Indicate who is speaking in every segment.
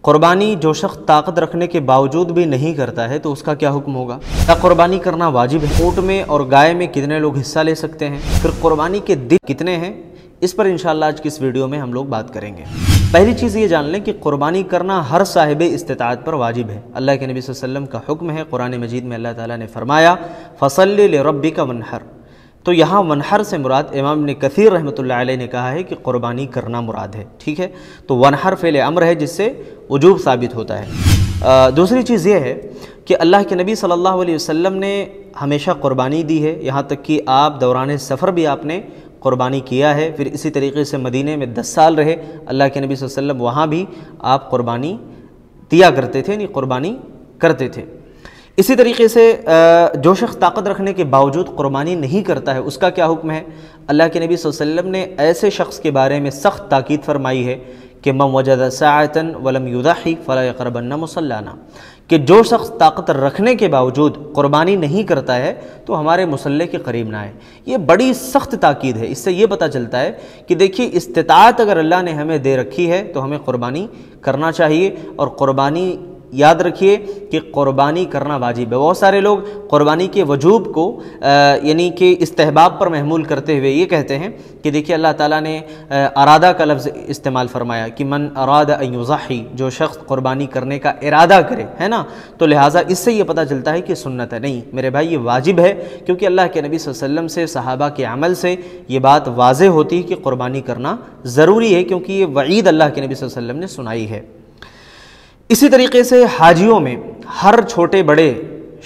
Speaker 1: قربانی جو شخص طاقت رکھنے کے باوجود بھی نہیں کرتا ہے تو اس کا کیا حکم ہوگا؟ کیا قربانی کرنا واجب ہے؟ اونٹ میں اور گائے میں کتنے لوگ حصہ لے سکتے ہیں؟ پھر قربانی کے دن کتنے ہیں؟ اس پر انشاءاللہ آج کی اس ویڈیو میں ہم لوگ بات کریں گے۔ پہلی چیز یہ جان لیں کہ قربانی کرنا ہر صاحب استطاعت پر واجب ہے۔ اللہ کے نبی صلی اللہ علیہ وسلم کا حکم ہے، قرآن مجید میں اللہ تعالیٰ نے فرمایا فَصَلِّ لِرَبِّكَ وَانْحَرْ۔ تو یہاں ونحر سے مراد امام ابن کثیر رحمۃ اللہ علیہ نے کہا ہے کہ قربانی کرنا مراد ہے، ٹھیک ہے؟ تو ونحر فعل امر ہے جس سے وجوب ثابت ہوتا ہے۔ دوسری چیز یہ ہے کہ اللہ کے نبی صلی اللہ علیہ وسلم نے ہمیشہ قربانی دی ہے، یہاں تک کہ آپ دوران سفر بھی آپ نے قربانی کیا ہے، پھر اسی طریقے سے مدینے میں 10 سال رہے اللہ کے نبی صلی اللہ علیہ وسلم، وہاں بھی آپ قربانی دیا کرتے تھے، یعنی قربانی کرتے تھے۔ اسی طریقے سے جو شخص طاقت رکھنے کے باوجود قربانی نہیں کرتا ہے اس کا کیا حکم ہے؟ اللہ کے نبی صلی اللہ علیہ وسلم نے ایسے شخص کے بارے میں سخت تاکید فرمائی ہے کہ من وجد ساعۃ ولم یضحی فلا یقربن مصلانا، کہ جو شخص طاقت رکھنے کے باوجود قربانی نہیں کرتا ہے تو ہمارے مصلی کے قریب نہ آئے۔ یہ بڑی سخت تاکید ہے۔ اس سے یہ پتہ چلتا ہے کہ دیکھیے استطاعت اگر اللہ نے ہمیں دے رکھی ہے تو ہمیں قربانی کرنا چاہیے، اور قربانی یاد رکھیے کہ قربانی کرنا واجب ہے۔ بہت سارے لوگ قربانی کے وجوب کو یعنی کہ استحباب پر محمول کرتے ہوئے یہ کہتے ہیں کہ دیکھیے اللہ تعالیٰ نے ارادہ کا لفظ استعمال فرمایا کہ من اراد ان یضحی، جو شخص قربانی کرنے کا ارادہ کرے، ہے نا، تو لہٰذا اس سے یہ پتہ چلتا ہے کہ سنت ہے۔ نہیں میرے بھائی، یہ واجب ہے، کیونکہ اللہ کے نبی صلی اللہ علیہ وسلم سے، صحابہ کے عمل سے یہ بات واضح ہوتی ہے کہ قربانی کرنا ضروری ہے، کیونکہ یہ وعید اللہ کے نبی صلی اللہ علیہ وسلم نے سنائی ہے۔ اسی طریقے سے حاجیوں میں ہر چھوٹے بڑے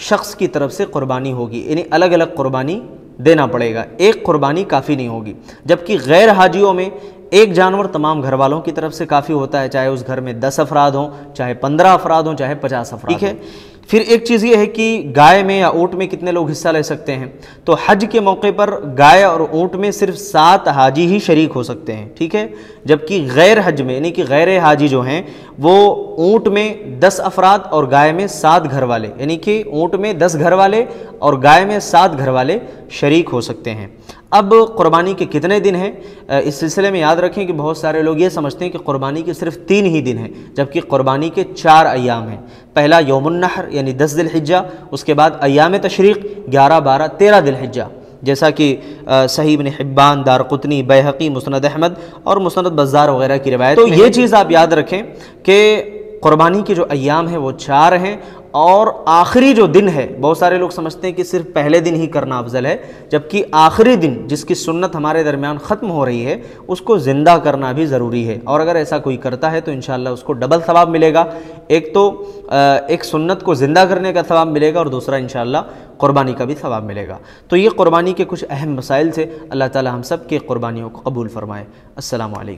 Speaker 1: شخص کی طرف سے قربانی ہوگی، یعنی الگ الگ قربانی دینا پڑے گا، ایک قربانی کافی نہیں ہوگی۔ جبکہ غیر حاجیوں میں ایک جانور تمام گھر والوں کی طرف سے کافی ہوتا ہے، چاہے اس گھر میں 10 افراد ہوں، چاہے 15 افراد ہوں، چاہے 50 افراد، ٹھیک ہے؟ پھر ایک چیز یہ ہے کہ گائے میں یا اونٹ میں کتنے لوگ حصہ لے سکتے ہیں؟ تو حج کے موقع پر گائے اور اونٹ میں صرف 7 حاجی ہی شریک ہو سکتے ہیں، ٹھیک ہے؟ جبکہ غیر حج میں یعنی کہ غیر حاجی جو ہیں وہ اونٹ میں 10 افراد اور گائے میں 7 گھر والے، یعنی کہ اونٹ میں 10 گھر والے اور گائے میں 7 گھر والے شریک ہو سکتے ہیں۔ اب قربانی کے کتنے دن ہیں؟ اس سلسلے میں یاد رکھیں کہ بہت سارے لوگ یہ سمجھتے ہیں کہ قربانی کے صرف 3 ہی دن ہیں، جبکہ قربانی کے 4 ایام ہیں۔ پہلا یوم النحر یعنی 10 ذی الحجہ، اس کے بعد ایام تشریق 11، 12، 13 ذی الحجہ، جیسا کہ صحیح ابن حبان، دارقطنی، بیہقی، مسند احمد اور مسند بزار وغیرہ کی روایت۔ تو یہ چیز آپ یاد رکھیں کہ قربانی کے جو ایام ہیں وہ 4 ہیں، اور آخری جو دن ہے، بہت سارے لوگ سمجھتے ہیں کہ صرف پہلے دن ہی کرنا افضل ہے، جبکہ آخری دن جس کی سنت ہمارے درمیان ختم ہو رہی ہے اس کو زندہ کرنا بھی ضروری ہے، اور اگر ایسا کوئی کرتا ہے تو انشاءاللہ اس کو ڈبل ثواب ملے گا۔ ایک تو ایک سنت کو زندہ کرنے کا ثواب ملے گا، اور دوسرا انشاءاللہ قربانی کا بھی ثواب ملے گا۔ تو یہ قربانی کے کچھ اہم مسائل تھے۔ اللہ تعالی ہم سب کے قربانیوں کو قبول فرمائے۔ السلام علیکم۔